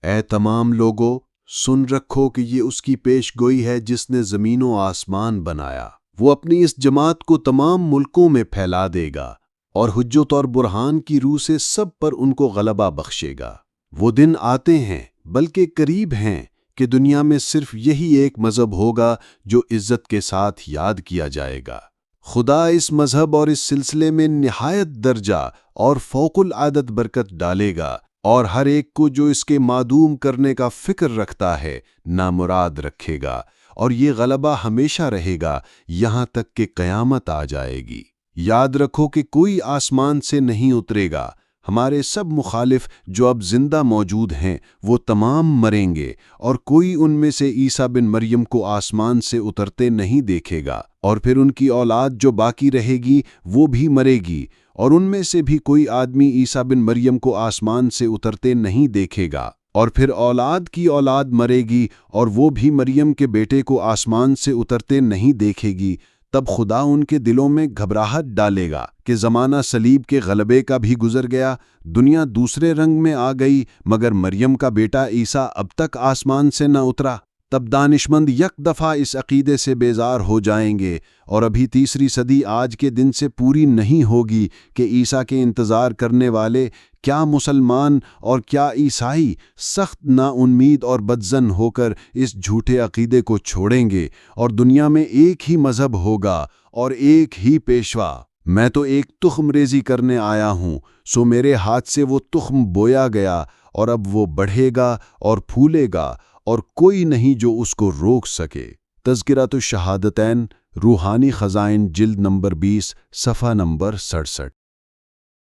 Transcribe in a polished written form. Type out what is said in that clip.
اے تمام لوگو، سن رکھو کہ یہ اس کی پیش گوئی ہے جس نے زمین و آسمان بنایا۔ وہ اپنی اس جماعت کو تمام ملکوں میں پھیلا دے گا اور حجت اور برہان کی روح سے سب پر ان کو غلبہ بخشے گا۔ وہ دن آتے ہیں بلکہ قریب ہیں کہ دنیا میں صرف یہی ایک مذہب ہوگا جو عزت کے ساتھ یاد کیا جائے گا۔ خدا اس مذہب اور اس سلسلے میں نہایت درجہ اور فوق العادت برکت ڈالے گا، اور ہر ایک کو جو اس کے معدوم کرنے کا فکر رکھتا ہے نامراد رکھے گا، اور یہ غلبہ ہمیشہ رہے گا یہاں تک کہ قیامت آ جائے گی۔ یاد رکھو کہ کوئی آسمان سے نہیں اترے گا۔ ہمارے سب مخالف جو اب زندہ موجود ہیں وہ تمام مریں گے، اور کوئی ان میں سے عیسیٰ بن مریم کو آسمان سے اترتے نہیں دیکھے گا، اور پھر ان کی اولاد جو باقی رہے گی وہ بھی مرے گی، اور ان میں سے بھی کوئی آدمی عیسیٰ بن مریم کو آسمان سے اترتے نہیں دیکھے گا، اور پھر اولاد کی اولاد مرے گی، اور وہ بھی مریم کے بیٹے کو آسمان سے اترتے نہیں دیکھے گی۔ تب خدا ان کے دلوں میں گھبراہٹ ڈالے گا کہ زمانہ صلیب کے غلبے کا بھی گزر گیا، دنیا دوسرے رنگ میں آ گئی، مگر مریم کا بیٹا عیسیٰ اب تک آسمان سے نہ اترا۔ تب دانشمند یک دفعہ اس عقیدے سے بیزار ہو جائیں گے، اور ابھی تیسری صدی آج کے دن سے پوری نہیں ہوگی کہ عیسیٰ کے انتظار کرنے والے کیا مسلمان اور کیا عیسائی سخت نا امید اور بدظن ہو کر اس جھوٹے عقیدے کو چھوڑیں گے، اور دنیا میں ایک ہی مذہب ہوگا اور ایک ہی پیشوا۔ میں تو ایک تخم ریزی کرنے آیا ہوں، سو میرے ہاتھ سے وہ تخم بویا گیا، اور اب وہ بڑھے گا اور پھولے گا، اور کوئی نہیں جو اس کو روک سکے۔ تذکرۃ الشہادتین، روحانی خزائن، جلد نمبر 20، صفحہ نمبر 67۔